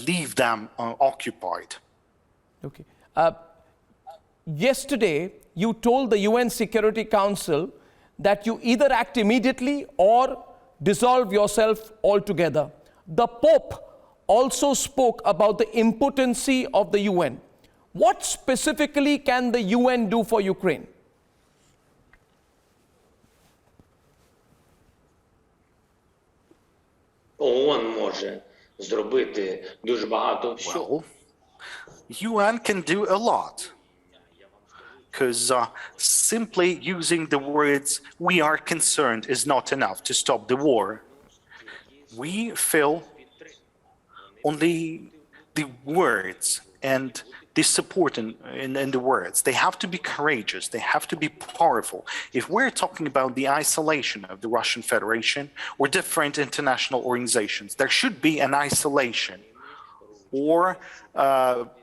leave them occupied. Okay. Yesterday, you told the UN Security Council that you either act immediately or dissolve yourself altogether. The Pope also spoke about the impotency of the UN. What specifically can the UN do for Ukraine? ООН може зробити дуже багато всього. Well, UN can do a lot. Because simply using the words, we are concerned, is not enough to stop the war. We feel only the words and the support in the words. They have to be courageous. They have to be powerful. If we're talking about the isolation of the Russian Federation or different international organizations, there should be an isolation, or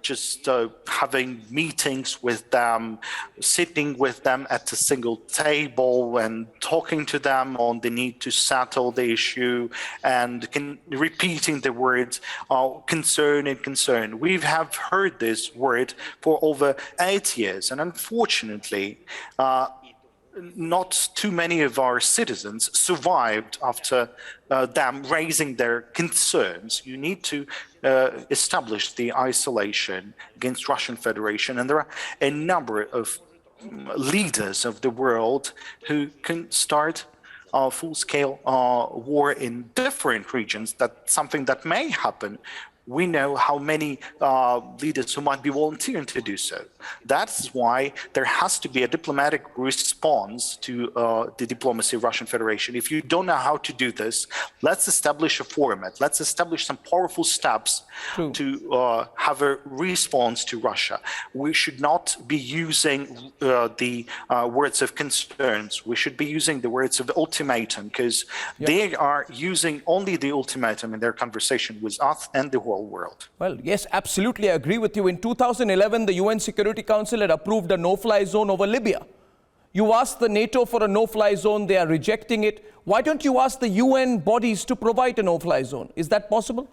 just having meetings with them, sitting with them at a single table and talking to them on the need to settle the issue and repeating the words concern and concern. We have heard this word for over 8 years, and unfortunately, not too many of our citizens survived after them raising their concerns. You need to establish the isolation against Russian Federation, and there are a number of leaders of the world who can start a full-scale war in different regions. That's something that may happen. We know how many leaders who might be volunteering to do so. That's why there has to be a diplomatic response to the diplomacy of Russian Federation. If you don't know how to do this, let's establish a format. Let's establish some powerful steps to have a response to Russia. We should not be using the words of concerns. We should be using the words of the ultimatum, because they are using only the ultimatum in their conversation with us and the whole world. Well, yes, absolutely, I agree with you. In 2011, the UN Security Council had approved a no-fly zone over Libya. You asked the NATO for a no-fly zone, they are rejecting it. Why don't you ask the UN bodies to provide a no-fly zone? Is that possible?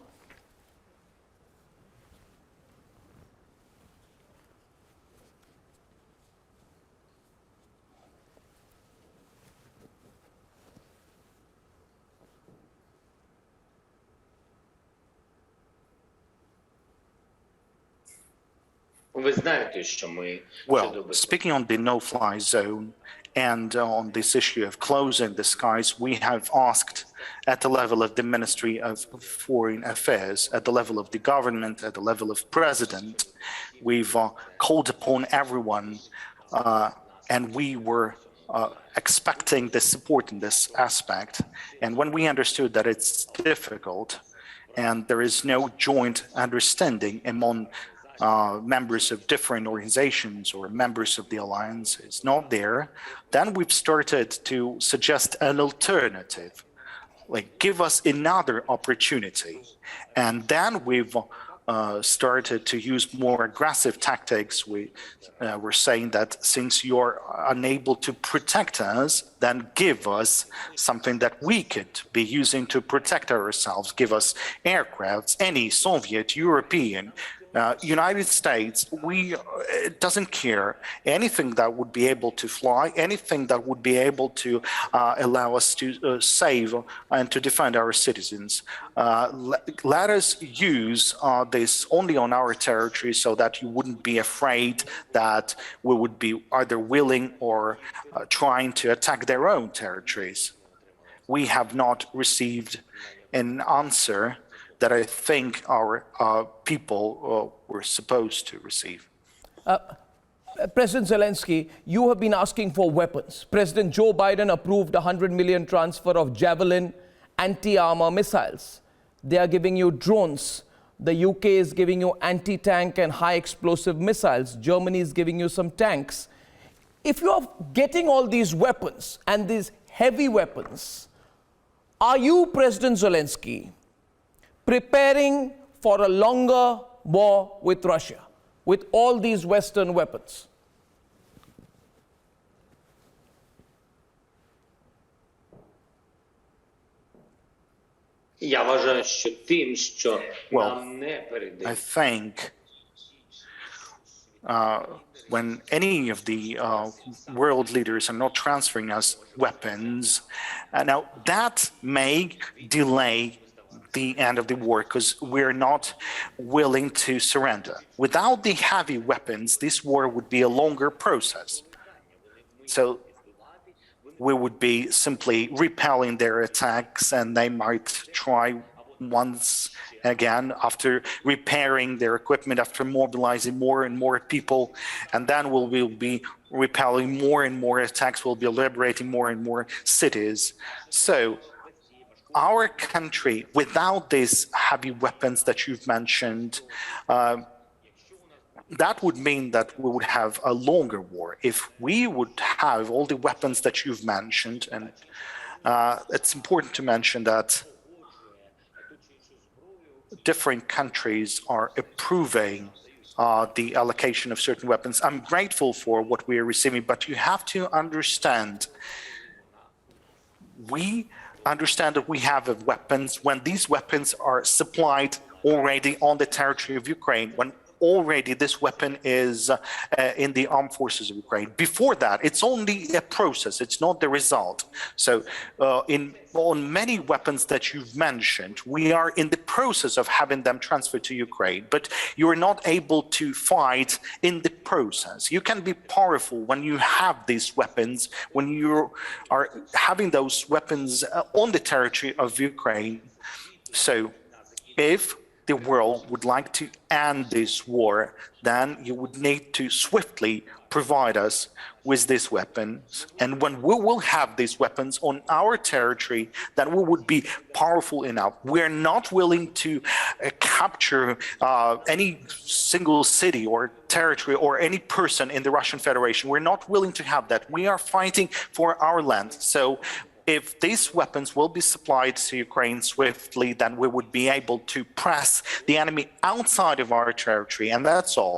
Ви знаєте, що ми Well, speaking on the no-fly zone and on this issue of closing the skies, we have asked at the level of the Ministry of Foreign Affairs, at the level of the government, at the level of president, we've called upon everyone, and we were expecting the support in this aspect. And when we understood that it's difficult and there is no joint understanding among members of different organizations or members of the alliance is not there, then we've started to suggest an alternative, like give us another opportunity. And then we've started to use more aggressive tactics. We're saying that since you're unable to protect us, then give us something that we could be using to protect ourselves. Give us aircrafts, any Soviet, European, United States, it doesn't care. Anything that would be able to fly, anything that would be able to allow us to save and to defend our citizens. Let us use this only on our territory so that you wouldn't be afraid that we would be either willing or trying to attack their own territories. We have not received an answer that I think our people were supposed to receive. President Zelenskyy, you have been asking for weapons. President Joe Biden approved a $100 million transfer of Javelin anti-armor missiles. They are giving you drones. The UK is giving you anti-tank and high-explosive missiles. Germany is giving you some tanks. If you are getting all these weapons and these heavy weapons, are you, President Zelenskyy, preparing for a longer war with Russia, with all these Western weapons? Я вважаю, що тим, що Well, нам не I передають, think when any of the world leaders are not transferring us weapons, now that may delay the end of the war because we're not willing to surrender. Without the heavy weapons, this war would be a longer process. So we would be simply repelling their attacks, and they might try once again after repairing their equipment, after mobilizing more and more people, and then we'll be repelling more and more attacks, we'll be liberating more and more cities. So our country, without these heavy weapons that you've mentioned, that would mean that we would have a longer war. If we would have all the weapons that you've mentioned, and it's important to mention that different countries are approving the allocation of certain weapons. I'm grateful for what we are receiving, but you have to understand, we understand that we have weapons when these weapons are supplied already on the territory of Ukraine, when already this weapon is in the armed forces of Ukraine. Before that, it's only a process, it's not the result. So on many weapons that you've mentioned, we are in the process of having them transferred to Ukraine, but you're not able to fight in the process. You can be powerful when you have these weapons, when you are having those weapons on the territory of Ukraine. So if the world would like to end this war, then you would need to swiftly provide us with these weapons. And when we will have these weapons on our territory, then we would be powerful enough. We're not willing to capture any single city or territory or any person in the Russian Federation. We're not willing to have that. We are fighting for our land. So if these weapons will be supplied to Ukraine swiftly, then we would be able to press the enemy outside of our territory, and that's all.